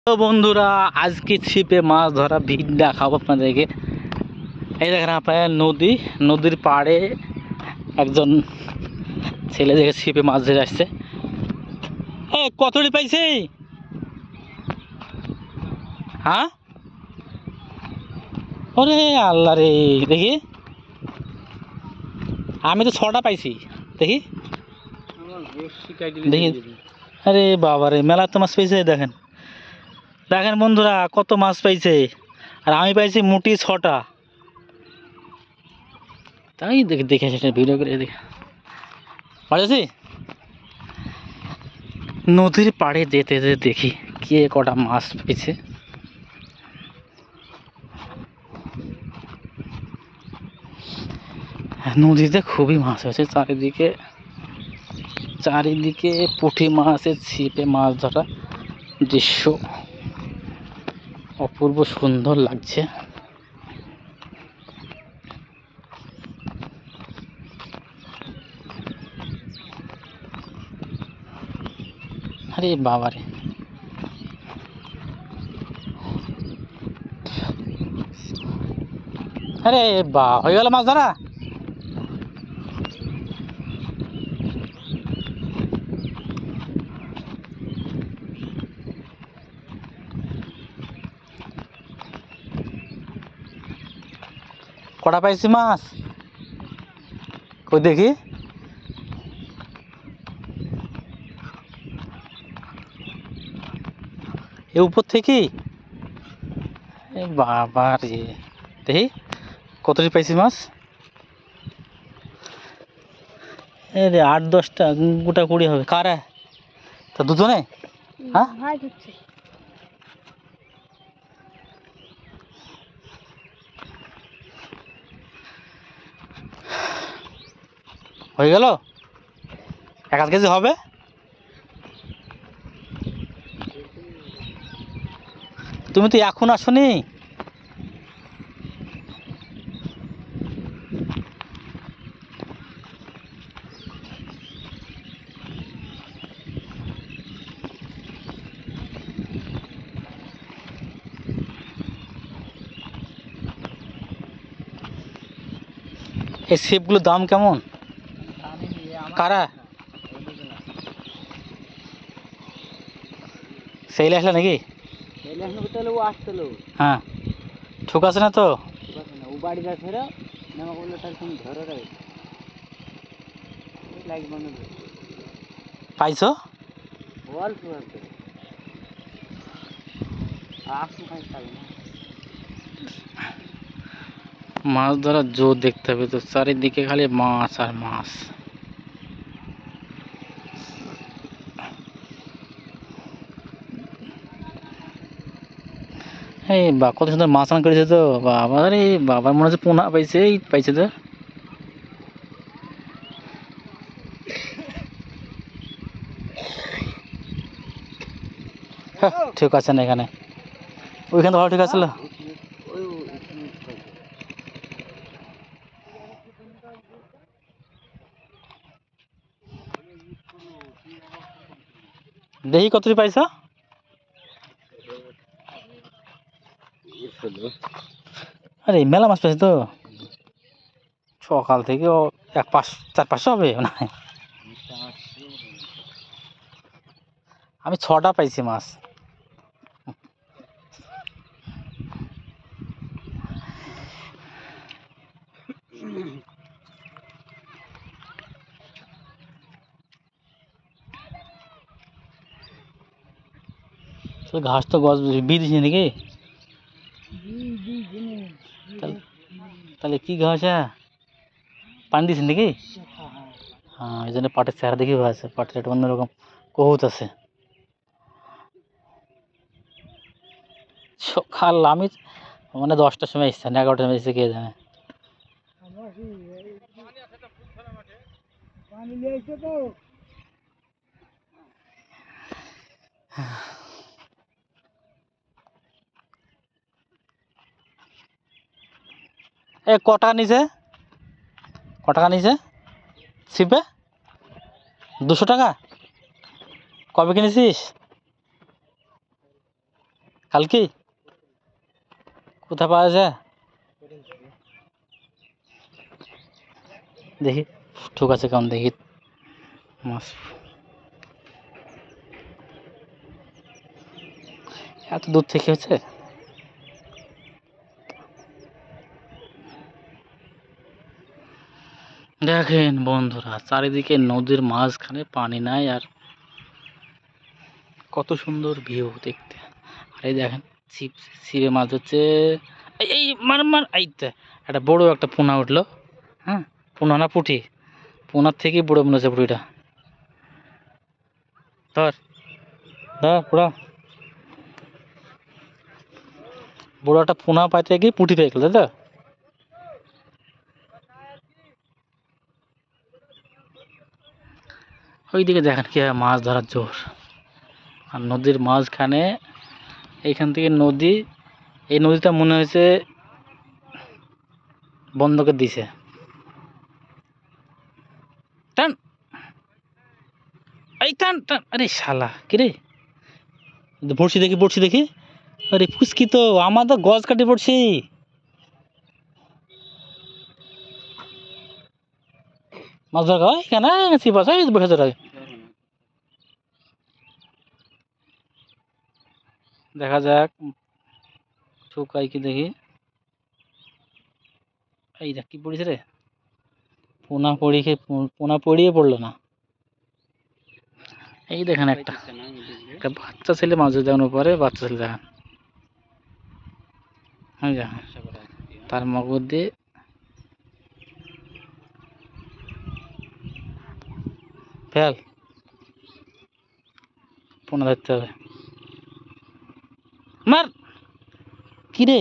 তো বন্ধুরা, আজকে ছিপে মাছ ধরা ভিড় দেখাবো আপনাদেরকে। এই দেখেন আপনার নদীর পাড়ে একজন ছেলে দেখে ছিপে মাছ ধরে আসছে। কতটি পাইছে? হ্যাঁ, ওরে আল্লাহ রে, দেখি আমি তো 6টা পাইছি। দেখি দেখি, আরে বাবা রে, মেলা তো মাছ পাইছে। দেখেন দেখেন বন্ধুরা, কত মাছ পাইছে। আর আমি পাইছি মুটি 6টা। তাই দেখে দেখে সেটা ভিডিও করে দেখে পাইছি। নদীর পাড়ে যেতে যেতে দেখি কে কটা মাছ পেয়েছে। নদীতে খুবই মাছ হয়েছে, চারিদিকে চারিদিকে পুঁটি মাছের ছিপে মাছ ধরা দৃশ্য অপূর্ব সুন্দর লাগছে। আরে বাবারে, আরে বা, হয়ে গেল মাছ ধরা। কটা পাইছি মাছ, কই দেখি। এ উপর থেকে, এ বাবা রে, দেখি কতটি পাইছি মাছ। এ রে, 8-10টা, গোটা 20 হবে। কারা তা দুজনে? হ্যাঁ, হয়ে গেল। 1 কেজি হবে। তুমি তো এখন আসনি। এই ছিপগুলোর দাম কেমন? কারা সেইলে আসলে নাকি? হ্যাঁ, ঠিক আছে না তো? পাইছো? মাছ ধরার জোর দেখতে হবে তো, চারিদিকে খালি মাছ আর মাছ। এই বা, কত সুন্দর মাছ রান করেছে তো। বাবা রে বাবা, মনে হচ্ছে পোনা পাইছে, এই পাইছে তো। হ্যাঁ, ঠিক আছে না এখানে, ওইখানে ভালো ঠিক আছিল। দেখি কতটি পাইছ। আরে মেলা মাছ পাইছে তো, সকাল থেকে 4-500 হবে না। আমি 6টা পাইছি মাছ। ঘাস তো গছ বিদিস নাকি? তাহলে কি ঘাস? হ্যাঁ, পানি দিস নাকি? হ্যাঁ, এই জন্য পাটের চেহারা দেখি আছে, পাটের একটা অন্যরকম কহুত আছে। সকাল আমি মানে 10টার সময় এসছে না, 11টার সময় এসছে, কে জানে। এ কটাকা নিছে? কটাকা নিছে ছিপে? 200 টাকা। কবে কিনেছিস? কালকে কোথা পাওয়া যায় দেখি, ঠিক আছে কেমন দেখি মাছ। এত দূর থেকে হচ্ছে। দেখেন বন্ধুরা, চারিদিকে নদীর মাঝখানে পানি নাই, আর কত সুন্দর ভিউ দেখতে। আর এই দেখেন ছিপ, ছিপে মাছ হচ্ছে। এই এই মার মার, এইতে একটা বড় একটা পোনা উঠলো। হ্যাঁ, পোনা না পুঁটি, পোনার থেকে বড় মনে হচ্ছে পুঁটিটা। ধর ধর পুরা বড় একটা পোনা পাইতে গিয়ে পুঁটি পেয়ে গেল, তাই তো? ওইদিকে দেখেন কি মাছ ধরার জোর। আর নদীর মাঝখানে, এইখান থেকে নদী, এই নদীটা মনে হয়েছে বন্ধ করে দিছে। টান, এই টান টান, আরে শালা কিরে, বড়শি দেখি বড়শি দেখি। আরে ফুসকি তো, আমার তো গজ কাটি পড়ছি। মাছ ধরা হয় কেন ছিপ আছে বসে ধরা। দেখা যাক শুকাই কি দেখি। এই দেখ কি পড়িছে রে, পোনা পড়িয়ে পোনা পড়িয়ে পড়লো না। এই দেখেন একটা একটা বাচ্চা ছেলে মাছ ধরতে যাওয়ার পরে, বাচ্চা ছেলে দেখেন, হ্যাঁ দেখেন তার মগর দিয়ে ফেল, পোনা ধরতে হবে। মার, কি রে